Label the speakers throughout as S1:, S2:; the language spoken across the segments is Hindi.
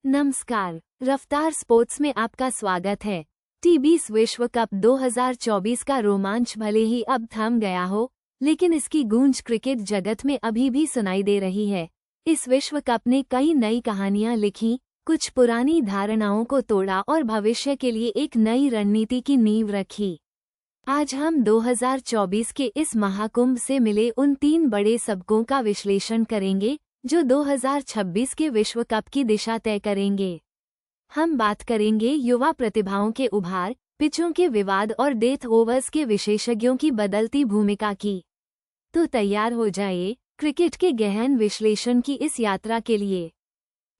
S1: नमस्कार, रफ्तार स्पोर्ट्स में आपका स्वागत है। टी20 विश्व कप 2024 का रोमांच भले ही अब थम गया हो, लेकिन इसकी गूंज क्रिकेट जगत में अभी भी सुनाई दे रही है। इस विश्व कप ने कई नई कहानियां लिखी, कुछ पुरानी धारणाओं को तोड़ा और भविष्य के लिए एक नई रणनीति की नींव रखी। आज हम 2024 के इस महाकुंभ से मिले उन 3 बड़े सबकों का विश्लेषण करेंगे जो 2026 के विश्व कप की दिशा तय करेंगे। हम बात करेंगे युवा प्रतिभाओं के उभार, पिचों के विवाद और डेथ ओवर्स के विशेषज्ञों की बदलती भूमिका की। तो तैयार हो जाइए क्रिकेट के गहन विश्लेषण की इस यात्रा के लिए।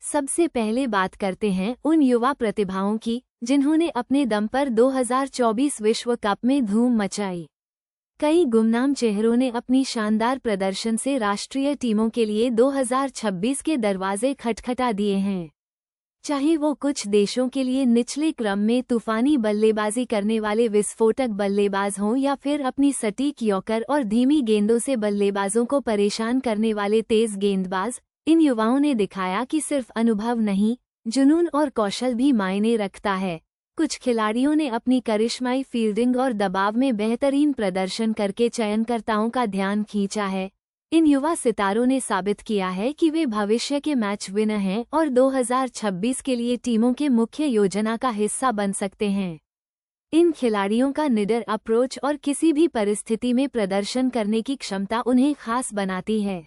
S1: सबसे पहले बात करते हैं उन युवा प्रतिभाओं की जिन्होंने अपने दम पर 2024 विश्व कप में धूम मचाई। कई गुमनाम चेहरों ने अपनी शानदार प्रदर्शन से राष्ट्रीय टीमों के लिए 2026 के दरवाजे खटखटा दिए हैं। चाहे वो कुछ देशों के लिए निचले क्रम में तूफानी बल्लेबाजी करने वाले विस्फोटक बल्लेबाज हों या फिर अपनी सटीक यॉर्कर और धीमी गेंदों से बल्लेबाजों को परेशान करने वाले तेज गेंदबाज, इन युवाओं ने दिखाया कि सिर्फ अनुभव नहीं, जुनून और कौशल भी मायने रखता है। कुछ खिलाड़ियों ने अपनी करिश्माई फील्डिंग और दबाव में बेहतरीन प्रदर्शन करके चयनकर्ताओं का ध्यान खींचा है। इन युवा सितारों ने साबित किया है कि वे भविष्य के मैच विनर हैं और 2026 के लिए टीमों के मुख्य योजना का हिस्सा बन सकते हैं। इन खिलाड़ियों का निडर अप्रोच और किसी भी परिस्थिति में प्रदर्शन करने की क्षमता उन्हें खास बनाती है।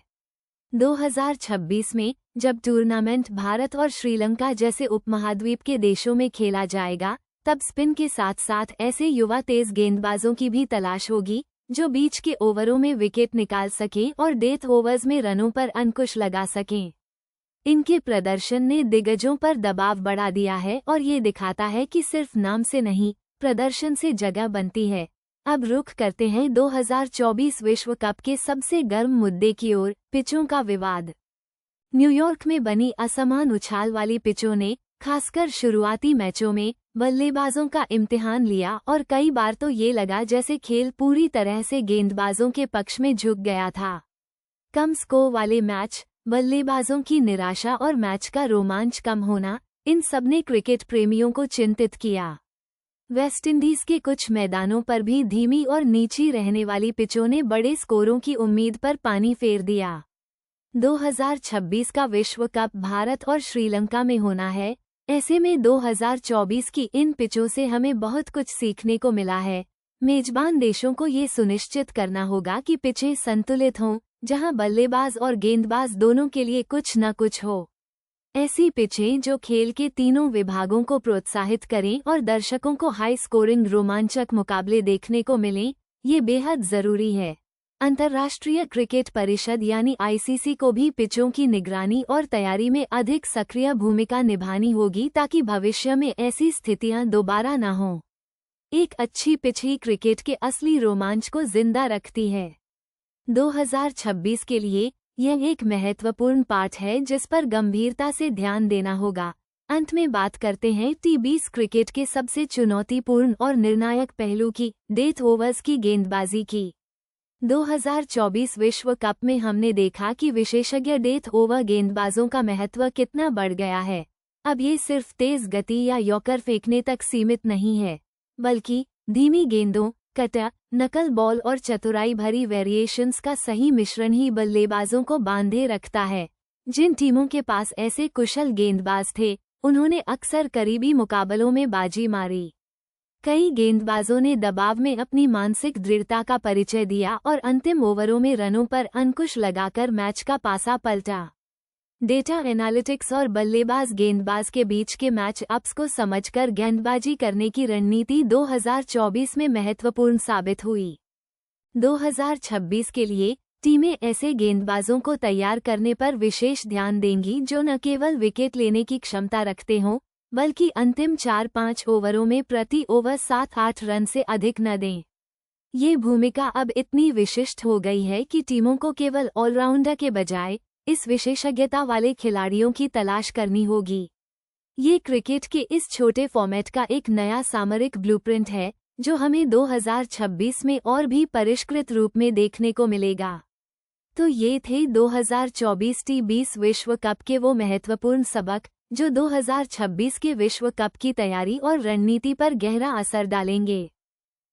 S1: 2026 में जब टूर्नामेंट भारत और श्रीलंका जैसे उपमहाद्वीप के देशों में खेला जाएगा, तब स्पिन के साथ साथ ऐसे युवा तेज गेंदबाजों की भी तलाश होगी जो बीच के ओवरों में विकेट निकाल सकें और डेथ ओवर्स में रनों पर अंकुश लगा सकें। इनके प्रदर्शन ने दिग्गजों पर दबाव बढ़ा दिया है और ये दिखाता है कि सिर्फ नाम से नहीं, प्रदर्शन से जगह बनती है। अब रुख करते हैं 2024 विश्व कप के सबसे गर्म मुद्दे की ओर, पिचों का विवाद। न्यूयॉर्क में बनी असमान उछाल वाली पिचों ने, खासकर शुरुआती मैचों में, बल्लेबाजों का इम्तिहान लिया और कई बार तो ये लगा जैसे खेल पूरी तरह से गेंदबाजों के पक्ष में झुक गया था। कम स्कोर वाले मैच, बल्लेबाजों की निराशा और मैच का रोमांच कम होना, इन सबने क्रिकेट प्रेमियों को चिंतित किया। वेस्टइंडीज के कुछ मैदानों पर भी धीमी और नीची रहने वाली पिचों ने बड़े स्कोरों की उम्मीद पर पानी फेर दिया। 2026 का विश्व कप भारत और श्रीलंका में होना है, ऐसे में 2024 की इन पिचों से हमें बहुत कुछ सीखने को मिला है। मेजबान देशों को ये सुनिश्चित करना होगा कि पिचें संतुलित हों, जहां बल्लेबाज और गेंदबाज दोनों के लिए कुछ न कुछ हो। ऐसी पिचें जो खेल के तीनों विभागों को प्रोत्साहित करें और दर्शकों को हाई स्कोरिंग रोमांचक मुकाबले देखने को मिलें, ये बेहद ज़रूरी है। अंतर्राष्ट्रीय क्रिकेट परिषद यानी आईसीसी को भी पिचों की निगरानी और तैयारी में अधिक सक्रिय भूमिका निभानी होगी ताकि भविष्य में ऐसी स्थितियां दोबारा न हों। एक अच्छी पिच ही क्रिकेट के असली रोमांच को जिंदा रखती है। 2026 के लिए यह एक महत्वपूर्ण पाठ है जिस पर गंभीरता से ध्यान देना होगा। अंत में बात करते हैं टी20 क्रिकेट के सबसे चुनौतीपूर्ण और निर्णायक पहलू की, डेथ ओवर्स की गेंदबाजी की। 2024 विश्व कप में हमने देखा कि विशेषज्ञ डेथ ओवर गेंदबाजों का महत्व कितना बढ़ गया है। अब ये सिर्फ तेज गति या यॉर्कर फेंकने तक सीमित नहीं है, बल्कि धीमी गेंदों, कटर, नकल बॉल और चतुराई भरी वेरिएशंस का सही मिश्रण ही बल्लेबाजों को बांधे रखता है। जिन टीमों के पास ऐसे कुशल गेंदबाज थे, उन्होंने अक्सर करीबी मुकाबलों में बाजी मारी। कई गेंदबाजों ने दबाव में अपनी मानसिक दृढ़ता का परिचय दिया और अंतिम ओवरों में रनों पर अंकुश लगाकर मैच का पासा पलटा। डेटा एनालिटिक्स और बल्लेबाज गेंदबाज के बीच के मैच अप्स को समझकर गेंदबाजी करने की रणनीति 2024 में महत्वपूर्ण साबित हुई। 2026 के लिए टीमें ऐसे गेंदबाजों को तैयार करने पर विशेष ध्यान देंगी जो न केवल विकेट लेने की क्षमता रखते हों, बल्कि अंतिम 4-5 ओवरों में प्रति ओवर 7-8 रन से अधिक न दें। ये भूमिका अब इतनी विशिष्ट हो गई है कि टीमों को केवल ऑलराउंडर के बजाय इस विशेषज्ञता वाले खिलाड़ियों की तलाश करनी होगी। ये क्रिकेट के इस छोटे फॉर्मेट का एक नया सामरिक ब्लूप्रिंट है जो हमें 2026 में और भी परिष्कृत रूप में देखने को मिलेगा। तो ये थे 2024 टी20 विश्व कप के वो महत्वपूर्ण सबक जो 2026 के विश्व कप की तैयारी और रणनीति पर गहरा असर डालेंगे।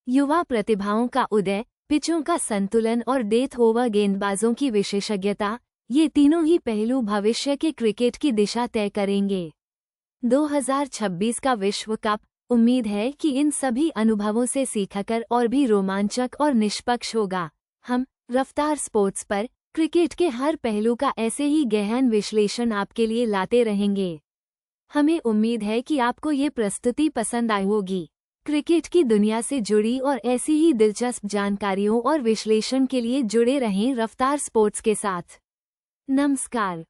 S1: युवा प्रतिभाओं का उदय, पिचों का संतुलन और डेथ ओवर गेंदबाजों की विशेषज्ञता, ये तीनों ही पहलू भविष्य के क्रिकेट की दिशा तय करेंगे। 2026 का विश्व कप, उम्मीद है कि इन सभी अनुभवों से सीखकर और भी रोमांचक और निष्पक्ष होगा। हम रफ्तार स्पोर्ट्स पर क्रिकेट के हर पहलू का ऐसे ही गहन विश्लेषण आपके लिए लाते रहेंगे। हमें उम्मीद है कि आपको ये प्रस्तुति पसंद आई होगी। क्रिकेट की दुनिया से जुड़ी और ऐसी ही दिलचस्प जानकारियों और विश्लेषण के लिए जुड़े रहें रफ्तार स्पोर्ट्स के साथ। नमस्कार।